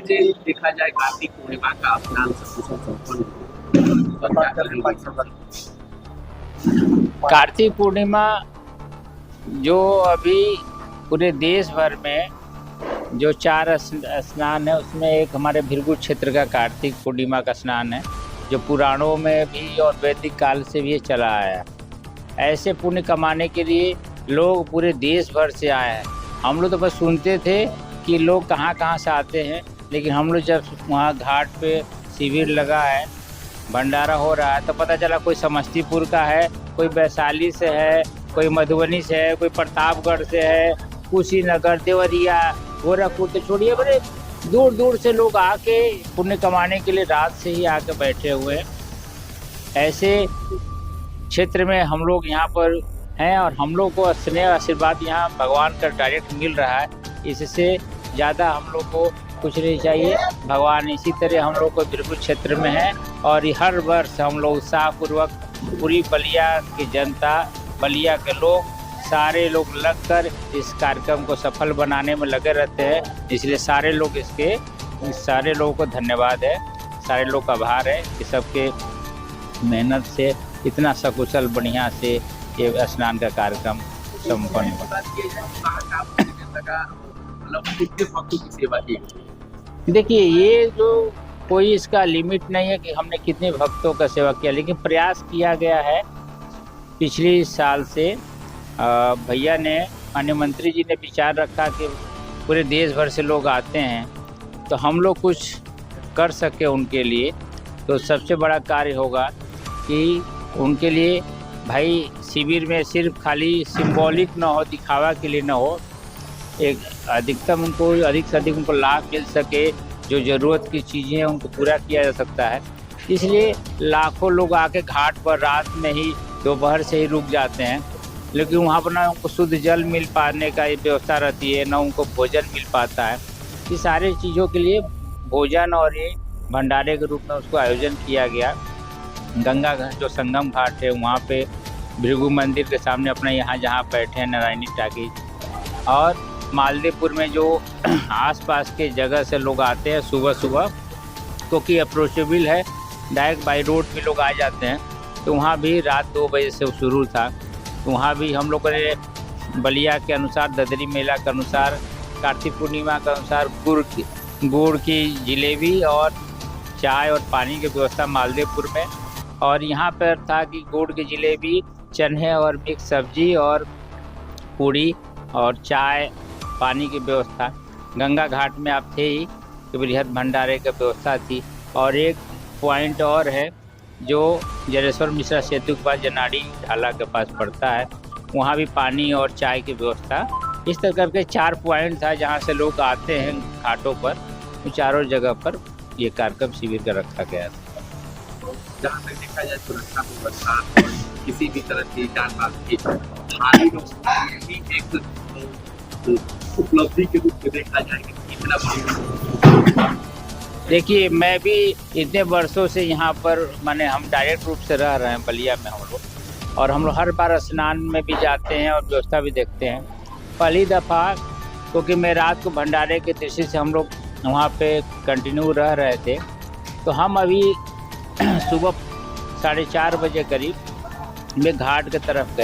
से देखा जाए कार्तिक पूर्णिमा का स्नान सकुशल संपन्न हुआ। कार्तिक पूर्णिमा जो अभी पूरे देश भर में जो 4 स्नान है उसमें एक हमारे भृगु क्षेत्र का कार्तिक पूर्णिमा का स्नान है, जो पुराणों में भी और वैदिक काल से भी चला आया। ऐसे पुण्य कमाने के लिए लोग पूरे देश भर से आए हैं। हम लोग तो बस सुनते थे कि लोग कहाँ कहाँ से आते हैं, लेकिन हम लोग जब वहाँ घाट पे शिविर लगा है, भंडारा हो रहा है, तो पता चला कोई समस्तीपुर का है, कोई वैशाली से है, कोई मधुबनी से है, कोई प्रतापगढ़ से है, कुशीनगर, देवरिया, गोरखपुर, तो छोड़िए बड़े दूर दूर से लोग आके पुण्य कमाने के लिए रात से ही आके बैठे हुए हैं। ऐसे क्षेत्र में हम लोग यहाँ पर हैं और हम लोग को स्नेह आशीर्वाद यहाँ भगवान का डायरेक्ट मिल रहा है। इससे ज़्यादा हम लोग को कुछ नहीं चाहिए। भगवान इसी तरह हम लोग को बिल्कुल क्षेत्र में है और हर वर्ष हम लोग उत्साहपूर्वक पूरी बलिया की जनता, बलिया के लोग, सारे लोग लगकर इस कार्यक्रम को सफल बनाने में लगे रहते हैं। इसलिए सारे लोगों को धन्यवाद है, सारे लोग का आभार है कि सबके मेहनत से इतना सकुशल बढ़िया से ये स्नान का कार्यक्रम संपन्न हुआ। देखिए, ये जो कोई इसका लिमिट नहीं है कि हमने कितने भक्तों का सेवा किया, लेकिन प्रयास किया गया है। पिछले साल से भैया ने, माननीय मंत्री जी ने विचार रखा कि पूरे देश भर से लोग आते हैं, तो हम लोग कुछ कर सके उनके लिए। तो सबसे बड़ा कार्य होगा कि उनके लिए भाई शिविर में सिर्फ खाली सिंबॉलिक ना हो, दिखावा के लिए ना हो, एक अधिकतम उनको अधिक से अधिक उनको लाभ मिल सके, जो ज़रूरत की चीज़ें हैं उनको पूरा किया जा सकता है। इसलिए लाखों लोग आके घाट पर रात में ही, दोपहर से ही रुक जाते हैं, लेकिन वहाँ पर ना उनको शुद्ध जल मिल पाने का व्यवस्था रहती है, ना उनको भोजन मिल पाता है। ये सारी चीज़ों के लिए भोजन और ये भंडारे के रूप में उसको आयोजन किया गया। गंगा घाट जो संगम घाट है, वहाँ पे भृगु मंदिर के सामने अपना यहाँ जहाँ बैठे हैं नारायणी टाकी, और मालदेपुर में जो आसपास के जगह से लोग आते हैं सुबह सुबह, क्योंकि अप्रोचेबल है, डायरेक्ट बाई रोड भी लोग आ जाते हैं। तो वहाँ भी रात 2 बजे से शुरू था, तो वहाँ भी हम लोगों ने बलिया के अनुसार, ददरी मेला के अनुसार, कार्तिक पूर्णिमा के अनुसार गुड़ की जिलेबी और चाय और पानी की व्यवस्था मालदेपुर में, और यहाँ पर था कि गुड़ की जिलेबी, चने और मिक्स सब्जी और पूड़ी और चाय, पानी की व्यवस्था। गंगा घाट में आप थे ही कि बृहद भंडारे की व्यवस्था थी। और एक पॉइंट और है जो जलेश्वर मिश्रा सेतु के पास जनाड़ी ढाला के पास पड़ता है, वहाँ भी पानी और चाय की व्यवस्था। इस तरह करके 4 पॉइंट था जहाँ से लोग आते हैं घाटों पर। चारों जगह पर ये कार्यक्रम शिविर का रखा गया था। जहाँ तक देखा जाए सुरक्षा व्यवस्था और किसी भी तरह की जानमाल की हानि भी एक उपलब्धि के रूप में देखा जाएगा। इतना देखिए, मैं भी इतने वर्षों से यहाँ पर, माने हम डायरेक्ट रूप से रह रहे हैं बलिया में हम लोग, और हम लोग हर बार स्नान में भी जाते हैं और व्यवस्था भी देखते हैं। पहली दफ़ा क्योंकि मैं रात को भंडारे के दृष्टि से हम लोग वहाँ पे कंटिन्यू रह रहे थे, तो हम अभी सुबह 4:30 बजे करीब मैं घाट की तरफ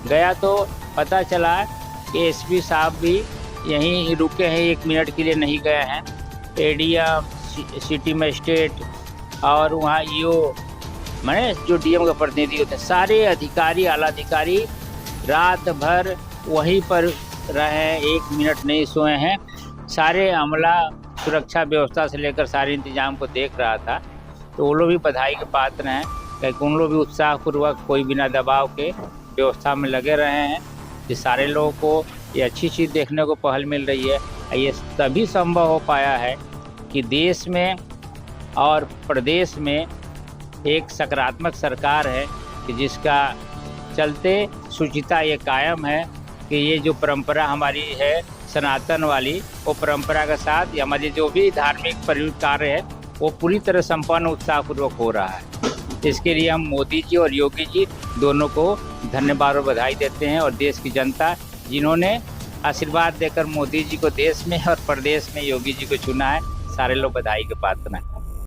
गया तो पता चला कि एसपी साहब भी यहीं रुके हैं, 1 मिनट के लिए नहीं गए हैं। एडीएम, सिटी मजिस्ट्रेट और वहाँ ईओ, मैंने जो डीएम का प्रतिनिधि होते हैं, सारे अधिकारी, आला अधिकारी रात भर वहीं पर रहे, 1 मिनट नहीं सोए हैं। सारे अमला सुरक्षा व्यवस्था से लेकर सारे इंतजाम को देख रहा था। तो वो लोग भी बधाई के पात्र हैं, क्योंकि उन लोग भी उत्साहपूर्वक, कोई बिना दबाव के व्यवस्था में लगे रहे हैं। ये सारे लोगों को ये अच्छी चीज़ देखने को पहल मिल रही है। ये तभी संभव हो पाया है कि देश में और प्रदेश में एक सकारात्मक सरकार है कि जिसका चलते शुचिता ये कायम है कि ये जो परंपरा हमारी है सनातन वाली, वो परंपरा के साथ हमारे जो भी धार्मिक प्रयुक्त कार्य है वो पूरी तरह संपन्न उत्साहपूर्वक हो रहा है। इसके लिए हम मोदी जी और योगी जी दोनों को धन्यवाद और बधाई देते हैं, और देश की जनता जिन्होंने आशीर्वाद देकर मोदी जी को देश में और प्रदेश में योगी जी को चुना है, सारे लोग बधाई के पात्र हैं।